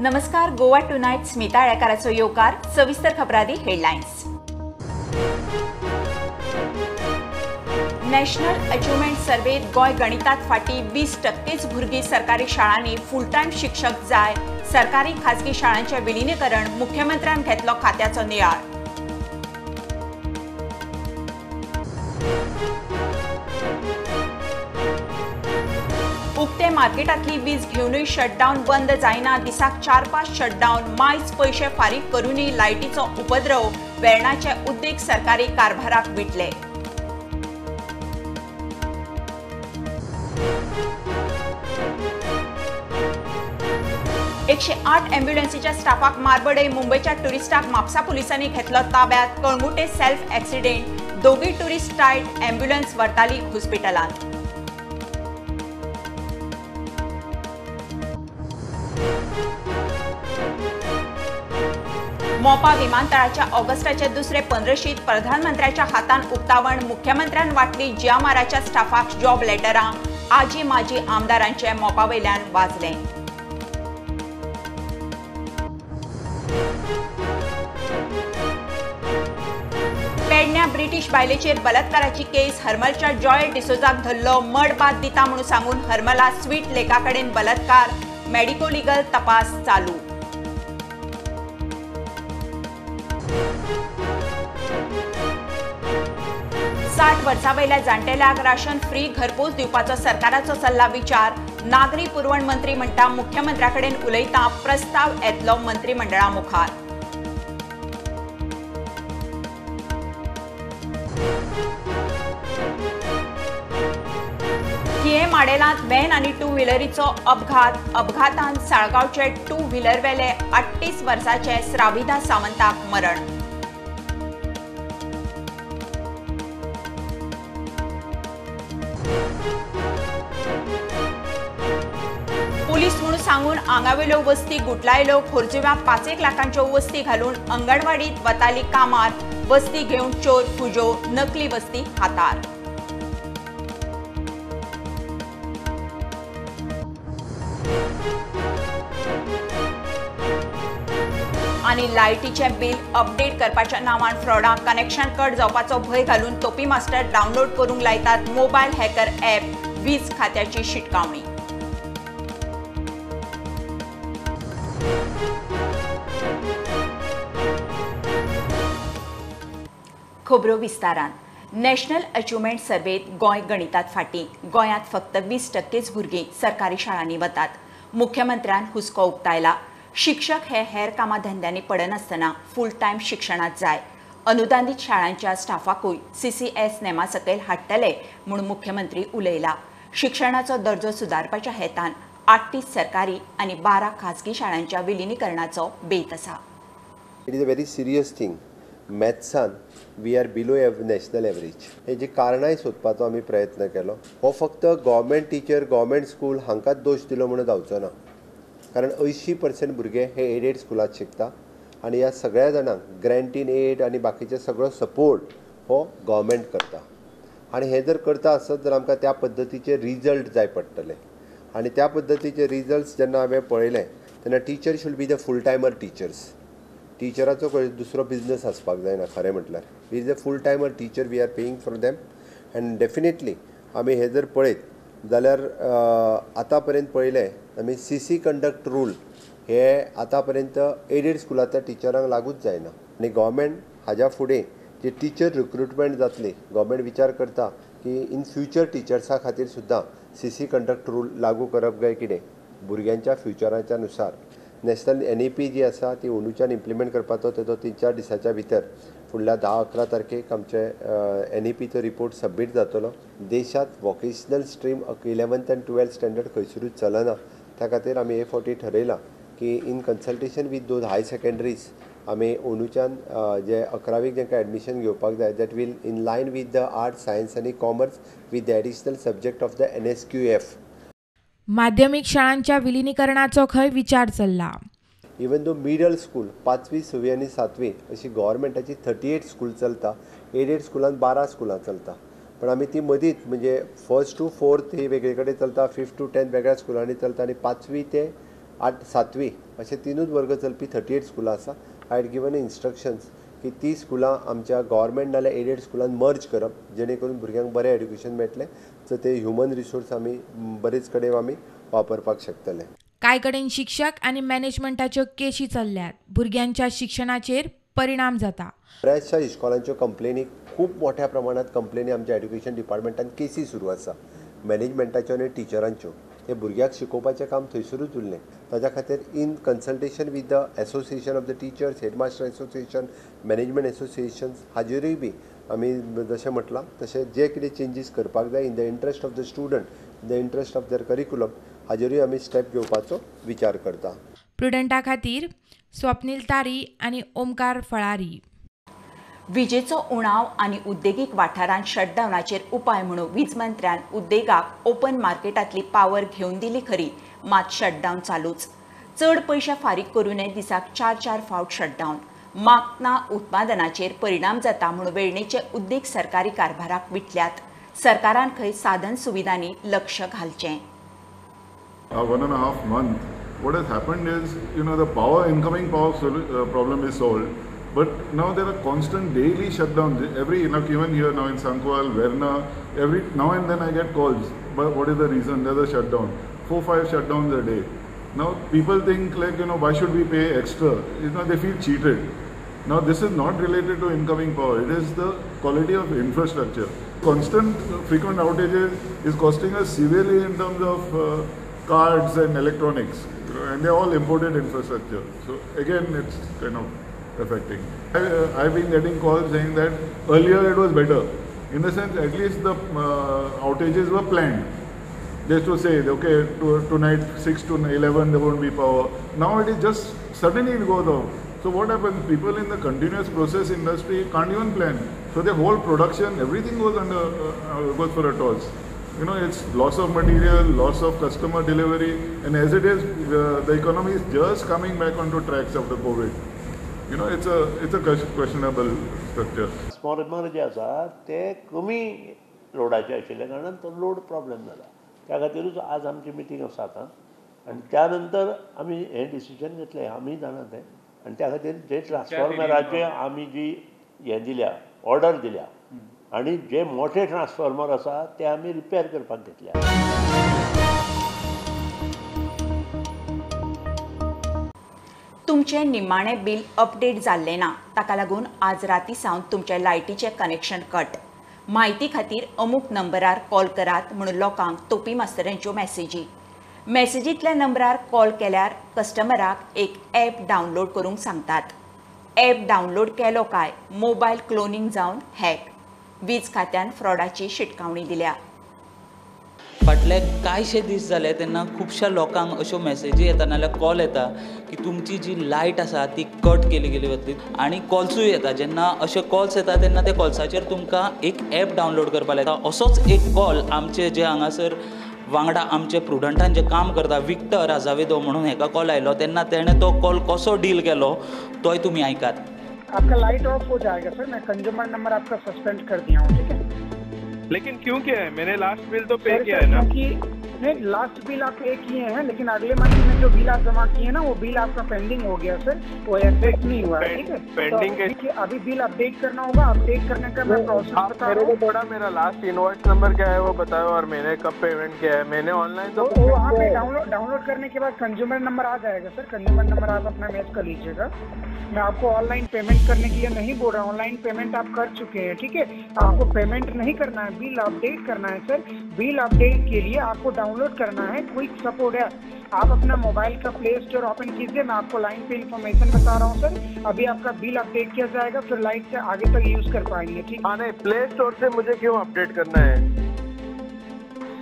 नमस्कार. गोवा टुनाइट स्मिता येळकाराचो येवकार. सविस्तर खबरादी हेडलाइन्स. नॅशनल अचिव्हमेंट सर्वेत गोय गणितात फाटी 20% भुरगीं सरकारी शाळांनी फुल टाइम शिक्षक जाय. सरकारी खासगी शाळांचे विलीनीकरण मुख्यमंत्र्यान घेतलो खात्याचो नियाळ. उक्ते मार्केटातली वीज घेवनूय शटडावन बंद जायना. दिसाक 4-5 शटडावन. मायज पैसे फारीक करूनय लायटीचो उपद्रव. वेर्णाचे उद्देग सरकारी कारभाराक विटले. एकशे 8 अँब्युलन्सीच्या स्टाफाक मारबडय. मुंबईच्या टुरिस्टाक म्हापसा पुलिसांनी घेतलो ताब्यात. Calangute self accident. दोगी टुरिस्ट टायड. अँब्युलन्स व्हरताली हॉस्पिटलांत. मोपा विमानतळाच्या ऑगस्टाचे दुसरे पंद्रशीत प्रधानमंत्र्याच्या हातान उक्तावण. मुख्यमंत्र्यान वाटली जियामाराच्या स्टाफाक जॉब लेटरां. आजी माजी आमदारांचे मोपा वयल्यान वाजले. पेडण्या ब्रिटीश बायलेचेर बलात्काराची केस. हरमलच्या जॉय डिसोजाक धरलो. मड बाद दिता म्हणून सांगून हरमला स्वीट लेकाकडेन बलात्कार. मेडिको लिगल तपास चालू. साठ वर्सां वयल्या जाण्टेल्यांक राशन फ्री घरपोच दिवपाचो सरकाराचो सल्ला विचार. नागरी पुरवण मंत्री म्हणटा मुख्यमंत्र्या कडेन उलयता. प्रस्ताव येतलो मंत्रिमंडळा मुखार. थिये माडेलांत व्हॅन आनी टू व्हिलरीचो अपघात. अपघातांत साळगांवचे टू व्हिलर वेले 38 वर्साचे श्राविदा सावंताक मरण. पुलीस म्हणून सांगून आंगावेल्यो वस्ती गुटलायल्यो. खोर्जुव्या 5 लाखांच्यो वस्ती घालून अंगणवाडीत वताली कामार. वस्ती घेवन चोर फुजो. नकली वस्ती हातार. आनी लायटीचे बिल अपडेट करपाच्या नांवान फ्रॉडांक कनेक्शन कट जावपाचो भंय घालून तोपी मास्टर डावनलोड करूंक लायतात मोबायल हॅकर ॲप. वीज खात्याची शिटकावणी. खबरो विस्तारान. नॅशनल अचिव्हमेंट सर्वेत गोय गणितात फाटी. गोंयांत फक्त 20%च भुरगीं सरकारी शाळांनी वतात. मुख्यमंत्र्यान हुस्को उक्तायला. शिक्षक हे हेर कामां धंद्यांनी पडनासतना फुल टायम शिक्षणात जाय. अनुदानीत शाळांच्या स्टाफाकूय CCS नेमा सकयल हाडटले म्हूण मुख्यमंत्री उलयला. शिक्षणाचो दर्जो सुदारपाच्या हेतान 38 सरकारी आनी 12 खासगी शाळांच्या विलीनीकरणाचो बेत आसा. It is a very serious thing. मॅथ्सान we are below national average. हेजी कारणांय सोदपाचो आमी प्रयत्न केलो. हो फक्त गव्हर्मेंट टिचर गव्हर्मेंट स्कूल हांकाच दोश दिलो म्हणून जावचो ना. कारण 80% भुरगे हे एडेड स्कुलात शिकता आनी ह्या सगळ्या जाणांक ग्रँट इन एड आनी बाकीचे सगळो सपोर्ट हो गव्हर्मेंट करता. आनी हे जर करता आसत जाल्यार आमकां त्या पद्दतीचे रिजल्ट जाय पडटले. आनी त्या पद्दतीचे रिजल्ट्स जेन्ना हांवें पळयले तेन्ना teacher should be the full timer teachers. टिचराचो दुसरो बिझनस आसपाक जायना खरें म्हटल्यार. We is a full timer teacher we are paying for them. And definitely आमी हे जर पळयत जाल्यार आतां पर्यंत पळयलें आमी CC कंडक्ट रूल हे आतां पर्यंत एडेड स्कुलांतल्या टिचरांक लागूच जायना. आनी गव्हर्मेंट हाज्या फुडें जी टीचर रिक्रुटमेंट जातली गव्हर्मेंट विचार करता की इन फ्युचर टिचर्सां खातीर सुद्दां CC कंडक्ट रूल लागू करप काय कितें भुरग्यांच्या फ्युचराच्या नुसार. नॅशनल NEP जी आसा ती अंदूच्यान इम्प्लिमेंट करपाचो तेजो 3-4 दिसाच्या भितर फुडल्या 10-11 तारखेक आमचे NEPचो रिपोर्ट सबमीट जातलो. देशांत वॉकेशनल स्ट्रीम 11th आनी 12th स्टँडर्ड खंयसरूच चलना. त्या खातीर आमी हे फावटी ठरयलां की in consultation with those high secondaries आमी अंदूच्यान जे 11वीक जेंकां एडमिशन घेवपाक जाय that will in line with the arts science आनी commerce with the additional subject of the NSQF. माध्यमिक शाळांच्या विलीनीकरणाचो खंय विचार चल्ला. इवन दो मिडल स्कूल 5वी 6वी आनी 7वी अशी गव्हर्मेंटाची 38 स्कूल चलता. एडेड स्कुलांत 12 स्कुलां चलता. पण आमी ती मदींच म्हणजे 1st to 4th ही वेगळे कडेन चलता. 5th to 10th वेगळ्या स्कुलांनी चलता आनी 5वी ते 8 7वी अशे तीनूच वर्ग चलपी 38 स्कुलां आसा. आय हॅड गिवन इन्स्ट्रक्शन्स की ती स्कुलां आमच्या गव्हर्मेंट नाल्यार एडेड स्कुलांत मर्ज करप, जेणे करून भुरग्यांक बरें एड्युकेशन मेळटलें. सो ते ह्युमन रिसोर्स आमी बरेच कडेन आमी वापरपाक शकतले. कांय कडेन शिक्षक आनी मॅनेजमेंटाच्यो केशी चल्ल्यात. भुरग्यांच्या शिक्षणाचेर परिणाम जाता. बऱ्याचशा इस्कॉलांच्यो कंप्लेनी, खूब मोठ्या प्रमाणात कंप्लेनी आमच्या एड्युकेशन डिपार्टमेंटान केसी सुरू आसा मॅनेजमेंटाच्यो आनी टिचरांच्यो. हे भुरग्याक शिकोवपाचें काम थंयसरूच उरलें. ताच्या खातीर in consultation with the association of the teachers, headmaster association, management associations हाजेरूय बी आमी जशें म्हटलां तशें जे कितें चेंजीस करपाक जाय in the interest of the student, in the interest of their curriculum, हाजेरूय आमी स्टेप घेवपाचो विचार करता. प्रुडंटा खातीर स्वप्नील तारी आनी ओमकार फळारी. विजेचो उणाव आनी उद्देगीक वाठारांत शटडावनाचेर उपाय म्हणून वीज मंत्र्यान उद्देगाक ओपन मार्केटांतली पावर घेवन दिली खरी, मात शटडावन चालूच. चड पयशे फारीक करूनय दिसाक 4 फावट शटडावन. मागना उत्पादनाचेर परिणाम जाता म्हणून वेळणेचे उद्देग सरकारी कारभाराक विटल्यात. सरकारान खंय साधन सुविधांनी लक्ष घालचें. 1.5 months, what has happened is, the incoming power problem is solved. But now there are constant daily shutdowns. Even here now in Sankwal, Verna, now and then I get calls. But what is the reason? There's a shutdown. 4-5 shutdowns a day. Now people think like, why should we pay extra? They feel cheated. Now this is not related to incoming power. It is the quality of infrastructure. Constant frequent outages is costing us severely in terms of cards and electronics. And they're all imported infrastructure. So again, it's kind of affecting. I've been getting calls saying that earlier it was better. In the sense, at least the outages were planned. They used to say, okay, tonight 6 to 11 there won't be power. Now it is just suddenly it goes off. So what happens? People in the continuous process industry can't even plan. So their whole production, everything goes for a toss. It's loss of material, loss of customer delivery, and as it is, the economy is just coming back onto tracks after COVID. It's a questionable structure. Transformer जे आसा ते कमी लोडाचे आशिल्ल्या कारणान तो load problem जाला. त्या खातीरूच आज आमची मिटींग आसा आतां आनी त्या नंतर आमी हें डिसिजन घेतलें. आमी जाणा तें आनी त्या खातीर जे ट्रान्सफॉर्मराचे आमी जी हें दिल्या, ऑर्डर दिल्या आनी जे मोठे ट्रान्सफॉर्मर आसा ते आमी रिपेर करपाक घेतल्या. तुमचें निमाणें बिल अपडेट जाल्लें ना, ताका लागून आज राती सावन तुमचें लायटीचें कनेक्शन कट. म्हायती खातीर अमूक नंबरार कॉल करात म्हणून लोकांक तोपी मास्तरांच्यो मॅसेजी. मॅसेजींतल्या नंबरार कॉल केल्यार कस्टमराक एक ॲप डावनलोड करूंक सांगतात. ॲप डावनलोड केलो काय मोबायल क्लोनिंग जावन हॅक. वीज खात्यान फ्रॉडाची शिटकावणी दिल्या. फाटले कांयशे दीस जाले तेन्ना खुबश्या लोकांक अश्यो मॅसेजी येता नाल्यार कॉल येता की तुमची जी लायट आसा ती कट केली गेली वतली. आनी कॉल्सूय येता. जेन्ना अशे कॉल्स येता तेन्ना ते कॉल्साचेर तुमकां एक ॲप डावनलोड करपाक लायता. असोच एक कॉल आमचे जे हांगासर वांगडा आमचे प्रुडंटान जे काम करता विक्टर आजावेदो म्हणून हेका कॉल आयलो तेन्ना तेणें तो कॉल कसो डील केलो तोय तुमी आयकात. आपका लाइट ऑफ हो जाएगा सर. मैं कंज्यूमर नंबर आपका सस्पेंड कर दिया हूँ. ठीक है. लेकिन क्यों किया है? मैंने लास्ट बिल तो पे किया है ना. नहीं, लास्ट बिल आप पे किए हैं लेकिन अगले मंथ में जो बिल आप जमा किए हैं ना वो बिल आपका पेंडिंग हो गया सर. वो इफेक्ट नहीं हुआ है. ठीक है. पेंडिंग तो अभी बिल अपडेट करना होगा. अपडेट करने का मैं प्रोसेस बता रहा हूँ. थोड़ा मेरा लास्ट इनवॉइस नंबर क्या है वो बताओ और मैंने कब पेमेंट किया है. मैंने ऑनलाइन तो वहाँ पे डाउनलोड करने के बाद कंज्यूमर नंबर आ जाएगा सर. कंज्यूमर नंबर आप अपना मैच कर लीजिएगा. मैं आपको ऑनलाइन पेमेंट करने के लिए नहीं बोल रहा. ऑनलाइन पेमेंट आप कर चुके हैं. ठीक है. आपको पेमेंट नहीं करना है, बिल अपडेट करना है सर. बिल अपडेट के लिए आपको डाउनलोड करना है क्विक सपोर्ट है. आप अपना मोबाइल का प्ले स्टोर ओपन कीजिए. मैं आपको लाइन पे इन्फॉर्मेशन बता रहा हूँ सर. अभी आपका बिल अपडेट किया जाएगा फिर लाइट से आगे तक यूज कर पाएंगे. ठीक है. नहीं, प्ले स्टोर से मुझे क्यों अपडेट करना है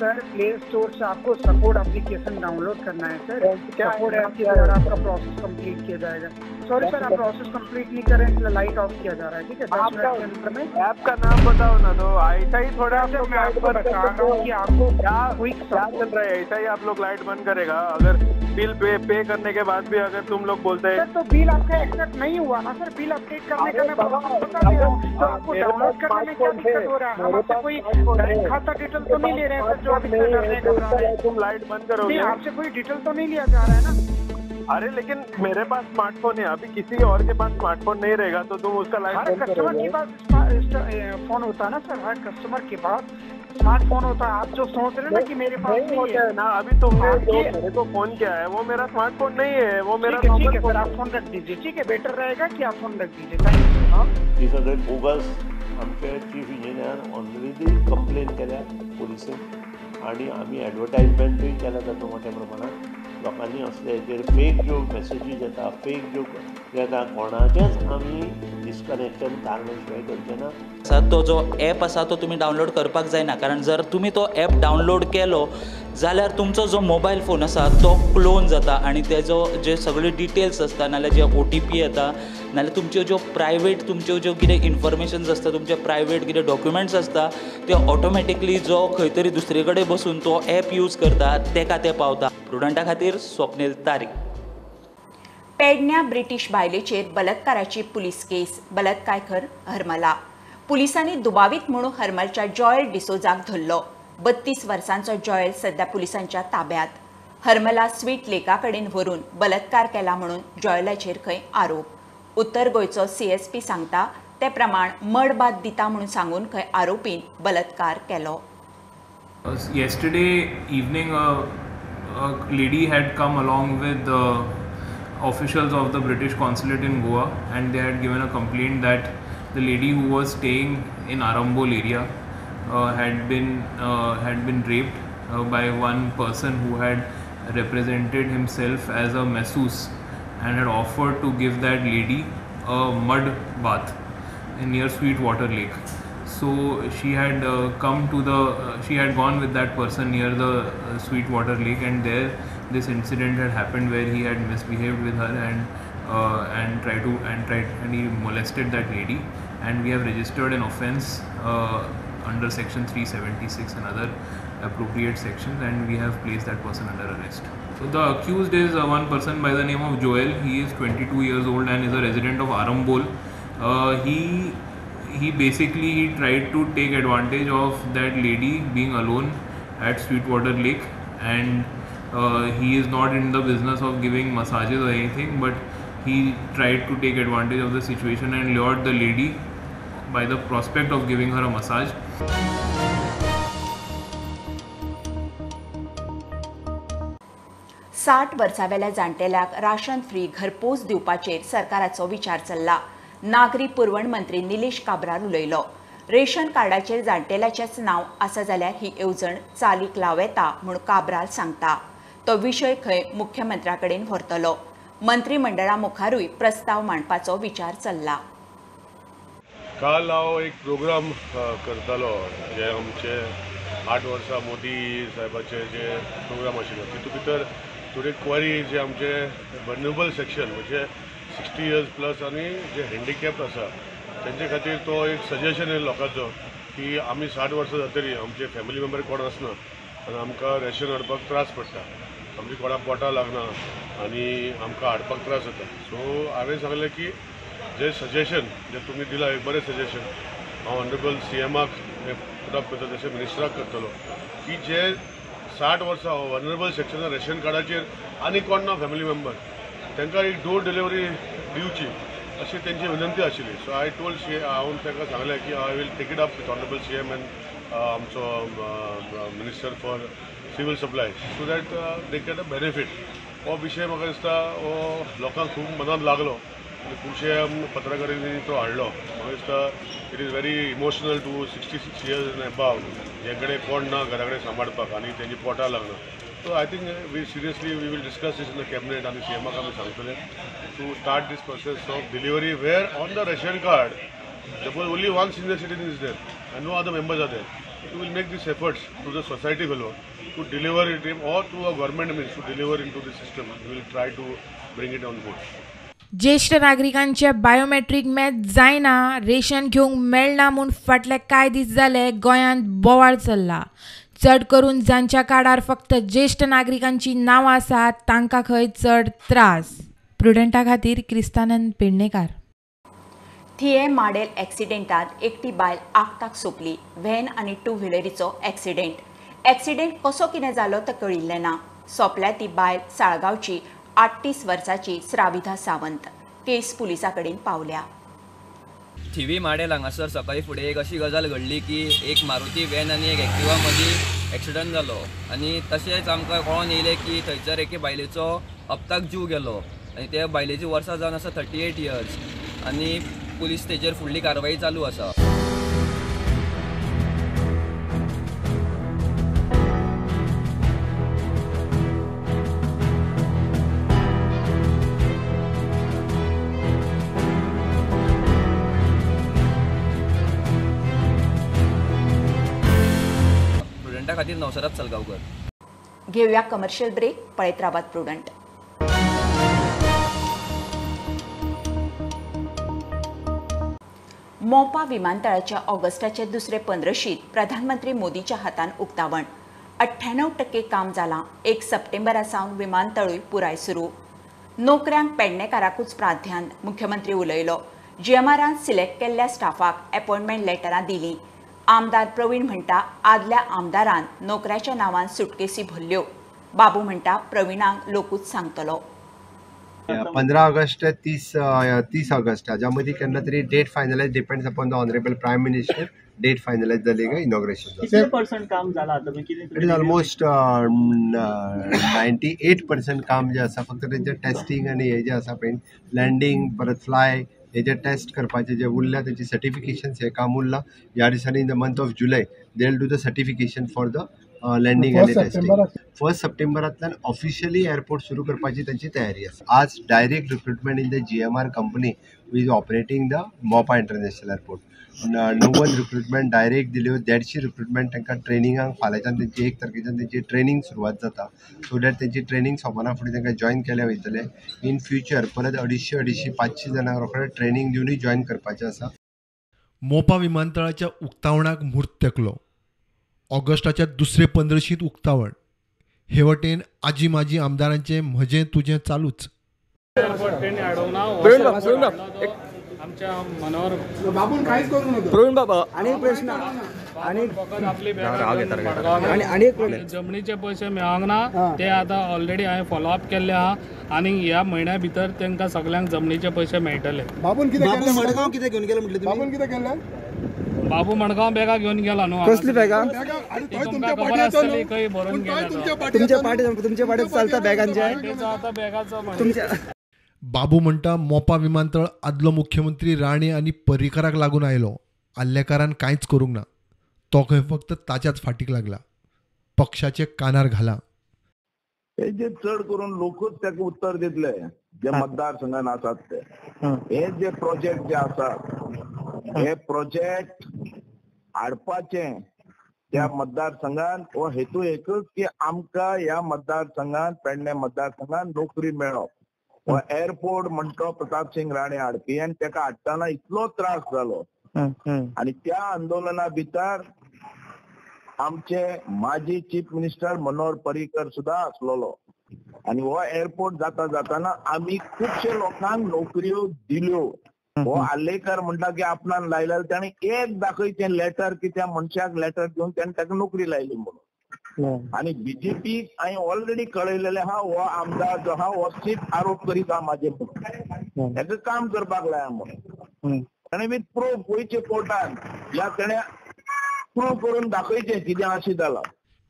सर? प्ले स्टोर से आपको सपोर्ट एप्लीकेशन डाउनलोड करना है सर. सपोर्ट ऐप के द्वारा आपका प्रोसेस कंप्लीट किया जाएगा. सॉरी सर, आप प्रोसेस कंप्लीट नहीं कर रहे हैं इसलिए लाइट ऑफ किया जा रहा है. ठीक है. ऐप का नाम बताओ ना. तो ऐसा ही थोड़ा मैं आपको बता रहा हूँ कि आपको क्या चल रहा है. ऐसा ही आप लोग लाइट बंद करेगा अगर बिल पे करने के बाद भी अगर तुम लोग बोलते हैं तो बिल आपका एक्सेप्ट नहीं हुआ ना सर. बिल अपडेट करने का मैं बता दे रहा हूँ. तो आपको डाउनलोड करने में क्या दिक्कत हो रहा है? हम आपसे कोई बैंक खाता डिटेल तो नहीं ले रहे हैं सर जो आप इतना डरने का. तुम लाइट बंद करोगे. आपसे कोई डिटेल तो नहीं लिया जा रहा है ना. अरे लेकिन मेरे पास स्मार्टफोन है, अभी किसी और के पास स्मार्टफोन नहीं रहेगा तो तुम उसका लाइट हर बंद कस्टमर करोगे? के पास फोन होता है ना सर, हर कस्टमर के पास स्मार्टफोन होता है। आप जो सोच रहे हैं ना कि मेरे पास नहीं नहीं होता है, है ना, अभी तुमने जो आपके- मेरे को फोन किया है वो मेरा स्मार्टफोन नहीं है, वो मेरा ठीक है normal सर, phone आप फोन रख दीजिए। ठीक है, बेटर रहेगा कि आप फोन रख दीजिए। Thank you. हाँ, ती सगळे बोगस आमचे चीफ इंजिनियरान ऑलरेडी कंप्लेन केल्या पुलिसेन आणि आमी एडवर्टायजमेंटूय केल्या तातूंत मोठ्या प्रमाणात। लोकांनी असले हेजेर फेक ज्यो मॅसेजीस येता, फेक ज्यो येता, कोणाचेंच आमी डिस्कनेक्शन कारणा शिवाय करचें ना। तो जो ॲप आसा तो तुमी डावनलोड करपाक जायना, कारण जर तुमी तो ॲप डावनलोड केलो जाल्यार तुमचो जो मोबायल फोन आसा तो क्लोन जाता आणि तेजो जे सगळे डिटेल्स आसता नाल्यार जे OTP येता नाल्यार तुमच्यो ज्यो प्रायवेट तुमच्यो ज्यो कितें इन्फॉर्मेशन्स आसता, तुमचे प्रायवेट कितें डॉक्युमेंट्स आसता ते ऑटोमॅटिकली जो खंय तरी दुसरे कडेन बसून तो ॲप यूज करता तेका ते पावता। प्रुडंटा खातीर स्वप्नील तारी। पेडण्या ब्रिटीश बायलेचेर बलात्काराची पुलीस केस, बलात्कारखर हरमला। पुलिसांनी दुबावीत म्हणून हरमलच्या जॉयल डिसोजाक धरलो। 32 वर्सांचो जॉयल सध्या पुलिसांच्या ताब्यात। हरमला स्वीट लेका कडेन व्हरून बलात्कार केला म्हणून जॉयलाचेर खंय आरोप। उत्तर गोंयचो CSP सांगता ते प्रमाण मडबाद दिता म्हणून सांगून खंय आरोपीन बलात्कार केलो। Yesterday evening, a lady had come along with the officials of the British consulate in Goa, and they had given a complaint that the lady who was staying in Arambol area had been raped by one person who had represented himself as a masseuse and had offered to give that lady a mud bath near Sweetwater Lake. So she had she had gone with that person near the Sweetwater Lake, and there this incident had happened where he had misbehaved with her and he molested that lady, and we have registered an offence under section 376 and other appropriate sections, and we have placed that person under arrest. So the accused is one person by the name of Joel. He is 22 years old and is a resident of Arambol. He basically tried to take advantage of that lady being alone at Sweetwater Lake, and he is not in the business of giving massages or anything, but he tried to take advantage of the situation and lured the lady by the prospect of giving her a massage. साठ वर्सावेल्या जाण्टेल्यांक ration free घरपोच दिवपाचेर सरकाराचो विचार चल्ला। नागरी पुरवण मंत्री निलेश काब्राल उलयलो। Ration कार्डाचेर जाण्टेल्याचेच नांव आसा जाल्यार ही येवजण चालीक लाव येता म्हूण काब्राल सांगता। तो विशय खंय मुख्यमंत्र्या कडेन व्हरतलो। मंत्रिमंडळा मुखारूय प्रस्ताव मांडपाचो विचार चल्ला। काल हांव एक प्रोग्राम करतालो जे आमचे 8 वर्सां मोदी साहेबाचे जे प्रोग्राम आशिल्लो तितूंत भितर थोडी क्वारी जे आमचे वल्नरेबल सेक्शन म्हणजे 60 इयर्स प्लस आनी जे हँडिकॅप्ड आसा तेंचे खातीर तो एक सजेशन येयलो लोकांचो की आमी 60 वर्सां जातरी आमचे फॅमिली मेंबर कोण आसना आनी आमकां रेशन हाडपाक त्रास पडटा, आमची कोणा पोटां लागना आनी आमकां हाडपाक त्रास जाता। सो हांवें सांगलें की जे सजेशन जे तुमी दिला एक बरें सजेशन हांव ऑनरेबल CMाक पुटअप करता तशें मिनिस्टराक करतलो की जे 60 वर्सां वल्नरेबल सेक्शना रेशन कार्डाचेर आनी कोण ना फॅमिली मेंबर तांकां एक डोर डिलिव्हरी दिवची अशी तेंची विनंती आशिल्ली। सो आय टोल्ड हांवें ताका सांगलें की I will take it up with honourable CM and आमचो minister for civil supply so that they get a benefit. हो विशय म्हाका दिसता हो लोकांक खूब मनात लागलो आनी खुबशे पत्रकारांनी तो हाडलो। म्हाका दिसता it is very emotional to 66 years and above जे कडेन कोण ना घरा कडेन सांबाळपाक आनी तेंची पोटां लागना। So I think we will discuss this in the cabinet and CMAक आमी सांगतले to start this process of delivery where on the ration card suppose only one senior citizen is there and no other members are there. We will make these efforts to the society fellow to deliver it or to a government means to deliver into the system. We will try to bring it on board. ज्येष्ठ नागरिकांचे biometric match जायना, ration घेवंक मेळना म्हूण फाटले कांय दीस जाले गोंयांत बोवाळ चल्ला। चड करून जांच्या कार्डार फक्त ज्येष्ठ नागरिकांची नांवां आसात तांकां खंय चड त्रास। प्रुडंटा खातीर क्रिस्तानंद पेडणेकार। थिये माडेल एक्सिडेंटात एकटी बायल आगताक सोंपली। व्हॅन आनी 2 व्हिलरीचो एक्सिडेंट कसो कितें जालो तें कळिल्लें ना। सोंपल्या ती बायल साळगांवची 38 वर्साची श्राविधा सावंत केस पुलिसाकडेन पावल्या. थिवी माडेल हांगासर सकाळी फुडें एक अशी गजाल घडली की एक मारुती वॅन आनी एक एक्टिवा मदीं एक्सिडंट जालो आनी तशेंच आमकां कळोन येयलें की थंयसर एके बायलेचो अपघाताक जीव गेलो आनी त्या बायलेची वर्सां जावन आसा 38 इयर्स आनी पुलीस तेजेर फुडली कारवाई चालू आसा. खातीर नवसरात सलगांवकर. घेऊया कमर्शियल ब्रेक. पळयत रावात प्रुडंट. मोपा विमानतळाच्या ऑगस्टाचे दुसरे 15शीत प्रधानमंत्री मोदीच्या हातान उक्तावण. 98% काम जालां. 1 सप्टेंबरासावन विमानतळूय पुराय सुरू. नोकऱ्यांक पेडणेकाराकूच प्राधान्य मुख्यमंत्री उलयलो. GMRन सिलेक्ट केल्ल्या स्टाफाक अपॉइंटमेंट लेटरां दिलीं. आमदार प्रवीण म्हणटा आदल्या आमदारान नोकऱ्याच्या नांवान सुटकेसी भरल्यो. बाबू म्हणटा प्रवीणांक लोकूच सांगतलो. 15 ऑगस्ट 30 ऑगस्ट हाच्या मदीं केन्ना तरी date finalise depends upon the honourable prime minister. Date finalise जाली काय इनॉग्रेशन. कितले पर्सेंट काम जाला आता? इट इज ऑलमोस्ट 98% काम जे आसा फक्त तेंचे टेस्टिंग आनी हे जे आसा पळय लँडिंग परत फ्लाय हेजे टेस्ट करपाचे जे उरल्या तेची सर्टिफिकेशन्स हे काम उरलां. ह्या दिसांनी in the month of July they will do the certification for the landing आनी टेस्टिंग. 1 सप्टेंबरांतल्यान ऑफिशियली एअरपोर्ट सुरू करपाची त्यांची तयारी आसा. आज direct recruitment in the GMR company who is operating the मोपा इंटरनॅशनल एअरपोर्ट. 90 रिक्रुटमेंट डायरेक्ट दिल्यो. 150 रिक्रुटमेंट तांकां ट्रेनिंगाक फाल्यांच्यान त्यांची 1 तारखेच्यान त्यांची ट्रेनिंग सुरवात जाता. सो दॅट त्यांची ट्रेनिंग सोंपना फुडें तांकां जॉइन केले वयतले. इन फ्युचर परत 250-500 जाणांक रोखडें ट्रेनिंग दिवनूय जॉइन करपाचें आसा. मोपा विमानतळाच्या उक्तावणाक म्हूर्त तेकलो. ऑगस्टाच्या दुसरे 15शीत उक्तावण. हे वटेन आजी माजी आमदारांचे म्हजें तुजें चालूच. आमच्या मनावर बाबून काहीच करू नको. प्रवीण बाबा आणि प्रश्न आणि फकत आपली आणि जमनीचे पैसे मेळोंक ना ते आता ऑलरेडी हांवें फॉलोअप केल्ले आहा आनी ह्या म्हयन्या भितर तांकां सगळ्यांक जमनीचे पैसे मेळटले. बाबून कितें केलें? मडगांव कितें घेवन गेले म्हटले? बाबून कितें केलें? बाबू मडगांव बॅगा घेवन गेला न्हू. कसली बॅगा? तुमकां खबर आसतली खंय भरून गेला. तुमच्या पाटी चलता बॅगांचे आता बॅगाचो. बाबू म्हणटा मोपा विमानतळ आदलो मुख्यमंत्री राणे आनी पर्रीकाराक लागून आयलो. आल्लेकारान कांयच करूंक ना. तो खंय फक्त ताच्याच फाटीक लागला. पक्षाचे कानार घाला. हे जे चड करून लोकूच ताका उत्तर दितले जे मतदारसंघान आसात ते. हे जे प्रोजेक्ट जे आसात हे प्रोजेक्ट हाडपाचे त्या मतदारसंघान हो हेतू एकच की आमकां ह्या मतदारसंघान पेडणे मतदारसंघान नोकरी मेळप. हो एअरपोर्ट म्हणतो प्रताप सिंग राणे हाडपी आनी ताका हाडटाना इतलो त्रास जालो आनी त्या आंदोलना भितर आमचे माजी चीफ मिनिस्टर मनोहर पर्रीकर सुद्धा आसलोलो आनी हो एअरपोर्ट जाता जाताना आमी खुबशे लोकांक नोकऱ्यो दिल्यो. हो आल्लेकर म्हणटा की आपणान लायल्यार ताणें एक दाखयचें लेटर की त्या मनशाक लेटर दिवन ताणें ताका नोकरी लायली म्हणून. आणि बीजेपी हांवें ऑलरेडी कळयलेले आहा हो आमदार जो आहा हो सीट आरोप करीत आहा म्हाजे म्हणून. हेका काम करपाक लाया म्हणून ताणें विथ प्रूफ गोंयचे कोर्टान ह्या ताणें प्रूफ करून दाखयचें कितें अशें जालां.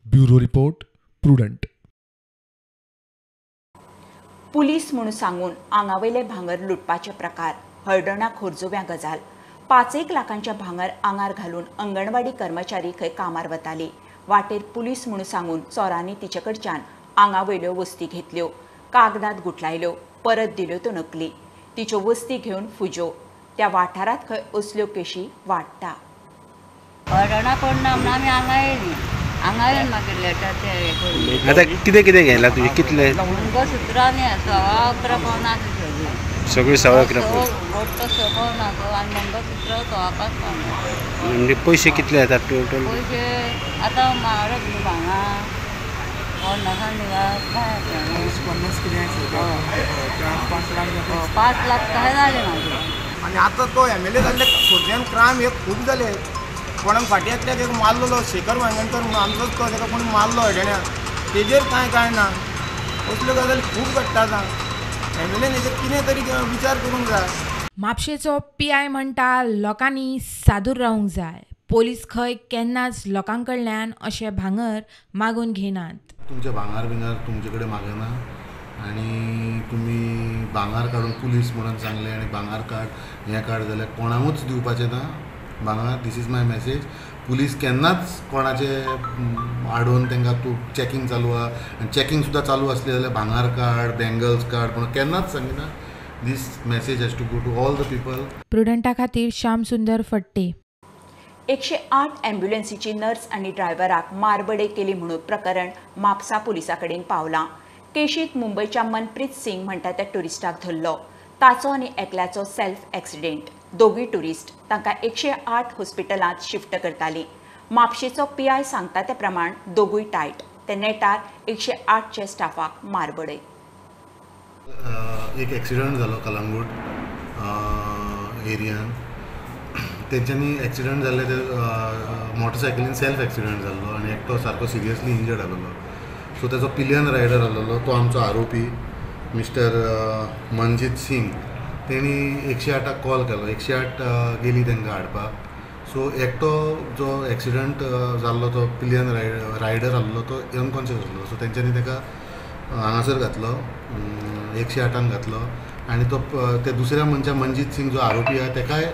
Bureau report prudent. पुलीस म्हणून सांगून आंगावयले भांगर लुटपाचे प्रकार. हळदणाक खोर्जुव्या गजाल. 5 लाखांच्या भांगर आंगार घालून अंगणवाडी कर्मचारी खंय कामार वताली. वाटेर पुलीस म्हणून सांगून चोरांनी तिचे कडच्यान आंगावयल्यो वस्ती घेतल्यो. कागदात गुठलायल्यो परत दिल्यो तो नकली. तिच्यो वस्ती घेवन फुजो. त्या वाठारात खंय असल्यो केशी वाडटा. हळदणा पडना म्हणून आमी हांगा येयली. हांगा येवन म्हाका लेटर ते आता कितें कितें घेतला तुझे कितले? मंगळसूत्रांनी 11 पावनां सगळी 11 मोठो पावनां आनी मंगळसूत्र 11 म्हणजे पैसे कितले येतात टोटल? पैसे आतां म्हारग न्ही भांगा 5 लाख काय जाले म्हाजे. आनी आतां तो MLA जाल्ले खोर्ज्यान क्रायम हे खूब जाले. कोणाक फाटी एकट्याक एक मारलेलो शेखर वांगणकर म्हणून आमचोच तो ताका कोणी मारलो हडण्याक. तेजेर कांय ना. असल्यो गजाली खूब घडटा हांगा. फॅमिलीन हेजेर कितें तरी विचार करूंक जाय. म्हापशेचो PI म्हणटा लोकांनी सादूर रावंक जाय. पोलीस खंय केन्नाच लोकां कडल्यान अशें भांगर मागून घेनात. तुमचे भांगर तुमचे कडेन मागना आनी तुमी भांगर काडून पुलीस म्हणून सांगलें आनी भांगर काड हें काड जाल्यार कोणाकूच दिवपाचें ना भांगर. This is my message. Police केन्नाच कोणाचे आडोवन तांकां तूं चॅकींग चालू आहा आनी चॅकींग सुद्दां चालू आसलें जाल्यार भांगर काड बँगल्स काड म्हणून केन्नाच सांगिना. This message has to go to all the people. प्रुडंटा खातीर श्याम सुंदर फडते. 108 ॲम्ब्युलन्सीची नर्स आणि ड्रायव्हराक मारबडे केली म्हणून प्रकरण म्हापसा पुलिसा कडेन पावलां. केशीत मुंबयच्या मनप्रीत सिंग म्हणटा त्या टुरिस्टाक धरलो. ताचो आनी एकल्याचो सेल्फ एक्सिडेंट. दोगूय टुरिस्ट तांकां 108 हॉस्पिटलांत शिफ्ट करतालीं. म्हापशेचो PI सांगता ते प्रमाण दोगूय टायट. ते नेटार 108चे स्टाफाक मारबडय. एक एक्सिडंट जालो कलंगूट एरियान. तेंच्यांनी एक्सिडंट जाल्ले ते मोटरसायकलीन सेल्फ एक्सिडंट जाल्लो आनी एकटो सारको सिरियसली इंजर्ड आसलो. सो तेजो पिलियन रायडर आसलो तो आमचो आरोपी मिस्टर मनजीत सिंग. तेणी 108क कॉल केलो. 108 गेली तांकां हाडपाक. सो एकटो जो एक्सिडंट जाल्लो तो पिलियन रायडर आसलो तो अनकॉन्शियस आसलो. सो तेंच्यांनी ताका हांगासर घातलो 108 घातलो आनी तो ते दुसऱ्या मनशा मनजीत सिंग जो आरोपी आहा ताकाय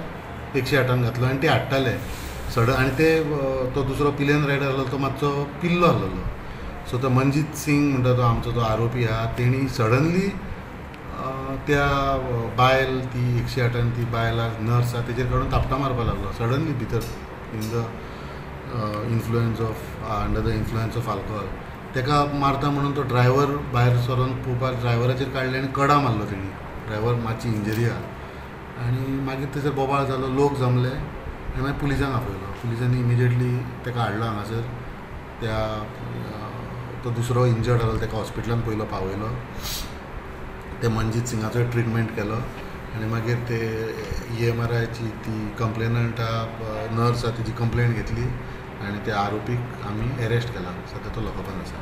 108 घातलो आनी ते हाडटाले सडन. आनी ते तो दुसरो पिलियन रायडर आसलो तो मातसो पिल्लो आसलो. सो तो मनजीत सिंग म्हणटा तो आमचो तो आरोपी आहा तेणी सडनली त्या बायल ती 108 ती बायलाक नर्स आहा तेजेर काडून थापटां मारपाक लागलो सडनली भितर in the influence of under the influence of alcohol. ताका मारता म्हणून तो ड्रायव्हर भायर सरोन पळोवपाक ड्रायव्हराचेर काडले आनी कडा मारलो तेणी. ड्रायव्हर मातशी इंजरी आहा आनी मागीर थंयसर बोबाळ जालो. लोक जमले आनी मागीर पुलिसांक आपयलो. पुलिसांनी इमिजिएटली ताका हाडलो हांगासर. त्या तो दुसरो इंजर्ड आसलो ताका हॉस्पिटलांत पयलो पावयलो. ते मनजीत सिंगाचो ट्रिटमेंट केलो आनी मागीर ते EMRIची ती कंप्लेनंट नर्स आहा तिची कंप्लेंट घेतली आनी त्या आरोपीक आमी अरेस्ट केला. सद्या तो लोकांपान आसा.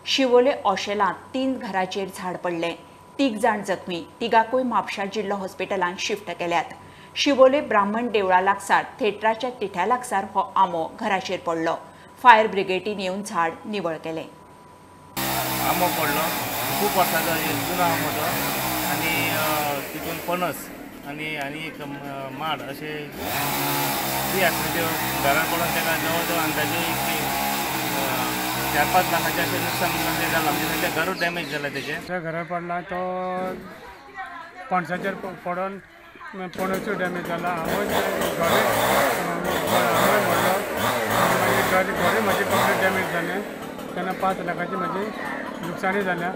शिवोले ऑशेलांत 3 घरांचेर झाड पडलें. 3 जाण जखमी. 3गांकूय म्हापशा जिल्लो हॉस्पिटलांत शिफ्ट केल्यात. शिवोले ब्राह्मण देवळा लागसार थेटराच्या तिठ्या लागसार हो आंबो घराचेर पडलो. फायर ब्रिगेडीन येवन झाड निवळ केलें. आंबो पडलो खूब वर्सांचो जुनो आंबो तो आनी तितून पणस आनी एक माड अशे 3 आसले घरान पडून ताका जवळ जवळ अंदाजे 4-5 लाखाचें अशें नुकसान जालां. म्हणजे तें घरूच डॅमेज जालां तेजें. त्या घरार पडला तो पणसाचेर पडून पणसूय डॅमेज जाला. घरय म्हाजी कंप्लीट डॅमेज जालें. तेन्ना 5 लाखाची म्हाजी नुकसाणी जाल्या.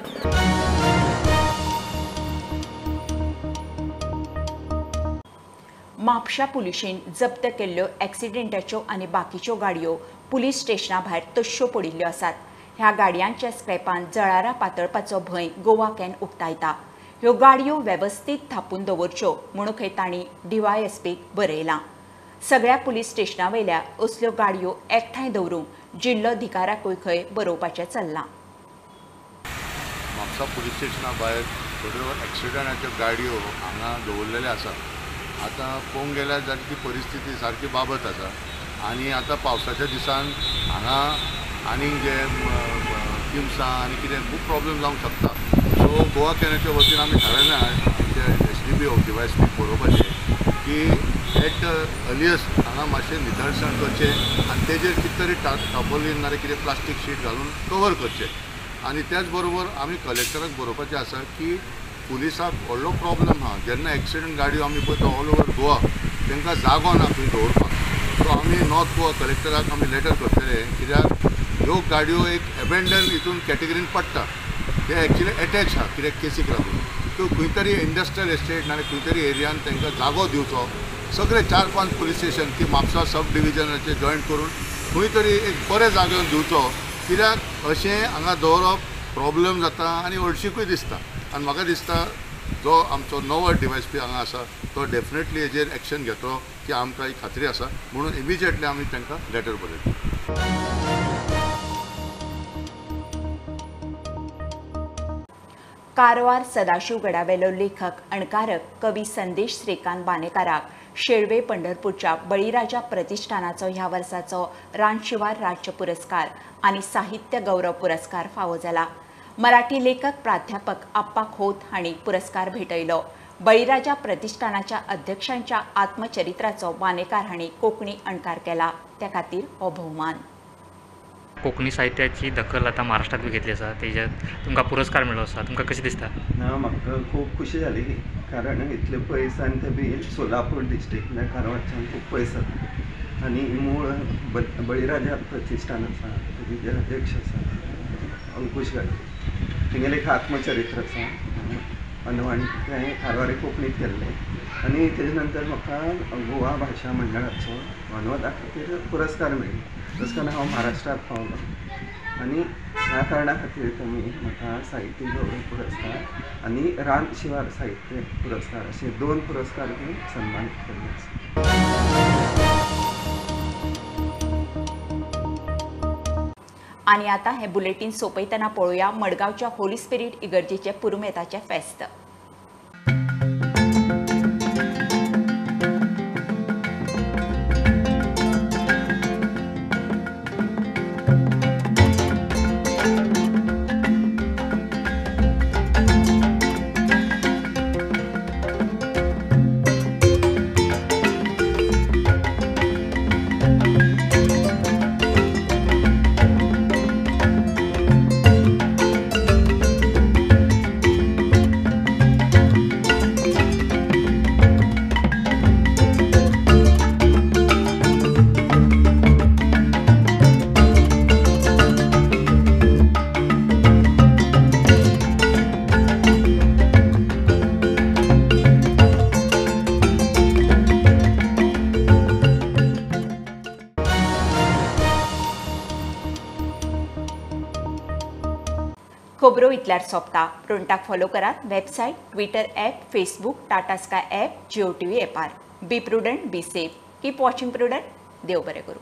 म्हापशा पुलिशेन जप्त केल्ल्यो एक्सिडेंटाच्यो आनी बाकीच्यो गाडयो पुलीस स्टेशना भायर तश्यो पडिल्ल्यो आसात. ह्या गाडयांच्या स्क्रॅपान जळारां पातळपाचो भंय गोवा कॅन उक्तायता. ह्यो गाडयो वेवस्थीत थापून दवरच्यो म्हणून खंय तांणी DYSPक बरयलां. सगळ्या पुलीस स्टेशना वयल्या असल्यो गाडयो एकठांय दवरूंक जिल्लोधिकाऱ्याकूय खंय बरोवपाचें चल्लां. म्हापसा पुलीस स्टेशना भायर थोड्यो एक्सिडंटाच्यो गाडयो हांगा दवरलेल्यो आसा. आतां पळोवंक गेल्यार जाल्यार ती परिस्थिती सारकी बाबत आसा आनी आतां पावसाच्या दिसान हांगा आनीक जे किमसां आनी कितें खूब प्रॉब्लेम जावंक शकता. सो गोवा कॅनाच्या वतीन आमी थारायलें आमचे SDB ऑफ DYSP बरोवपाचें की एट अर्लियस्ट हांगा मातशें नितळसाण करचें आनी तेजेर कितें तरी टार्पोलीन नाल्यार कितें प्लास्टीक शीट घालून कवर करचें. आनी त्याच बरोबर आमी कलेक्टराक बरोवपाचें आसा की पुलिसाक व्हडलो प्रॉब्लम आहा. जेन्ना एक्सिडंट गाडयो आमी पळयता ऑल ओवर गोवा तांकां जागो ना खंय दवरपाक. सो आमी नॉर्थ गोवा कलेक्टराक आमी लेटर करतले कित्याक ह्यो गाडयो एक एबेंडन हितून कॅटेगरीन पडटा. ते एक्चुली एटॅच आहा कित्याक केसीक लागून. तो खंय तरी इंडस्ट्रियल एस्टेट नाल्यार खंय तरी एरियान तांकां जागो दिवचो. सगळे 4-5 पुलीस स्टेशन की म्हापसा सब डिविजनाचे जॉयंट करून खंय तरी एक बरे जागेन दिवचो. कित्याक अशें हांगा दवरप प्रॉब्लेम जाता आनी हळशीकूय दिसता. आनी म्हाका दिसता जो आमचो नवो DYSP हांगा आसा तो डेफिनेटली हेजेर एक्शन घेतलो की आमकां ही खात्री आसा म्हणून इमिजिएटली आमी तांकां लेटर बरयता. कारवार सदाशिवगडावेलो लेखक अणकारक कवी संदेश श्रीकांत बानेकाराक शेळवे पंढरपूरच्या बळीराजा प्रतिष्ठानाचो ह्या वर्साचो रानशिवार राज्य पुरस्कार आणि साहित्य गौरव पुरस्कार फावो जाला. मराठी लेखक प्राध्यापक आप्पा खोत हांणी पुरस्कार भेटयलो. बळीराजा प्रतिष्ठानाच्या अध्यक्षांच्या आत्मचरित्राचो बानेकार हांणी कोंकणी अणकार केला. त्या खातीर हो भोवमान. कोंकणी साहित्याची दखल आता महाराष्ट्रात बी घेतली आसा, तेज्यात तुमकां पुरस्कार मेळ्ळो आसा, तुमकां कशें दिसता? म्हाका खूब खुशी जाली, कारण इतले पयस आनी ते बी सोलापूर डिस्ट्रिक्ट म्हणल्यार कारवारच्यान खूब पयस जाता. आनी मूळ बळीराजा प्रतिश्ठान आसा, तेजे जे अध्यक्ष आसा अंकुश गाडगे, तेंगेलें एक आत्मचरित्र आसा अनवण, तें कारवारी कोंकणींत केल्लें. आनी तेजे नंतर म्हाका गोवा भाशा मंडळाचो अनुवादा खातीर पुरस्कार मेळ्ळो. तशें करून हांव महाराष्ट्रांत पावलो आनी ह्या कारणां खातीर तुमी म्हाका साहित्य गौरव पुरस्कार आनी रान शिवार साहित्य पुरस्कार अशे 2 पुरस्कार दिवन सन्मानीत केल्ले आसा. आणि आता हे बुलेटिन सोंपयतना पळोवया मडगांवच्या होली स्पिरीट इगर्जेचे पुरुमेताचे फेस्त. खबरो इतल्यार सोंपता. प्रोंटाक फॉलो करात. Website, Twitter app, Facebook, Tata sky app, Jio TV ॲपार. Be Prudent, be safe. Keep watching Prudent. देव बरें करूं.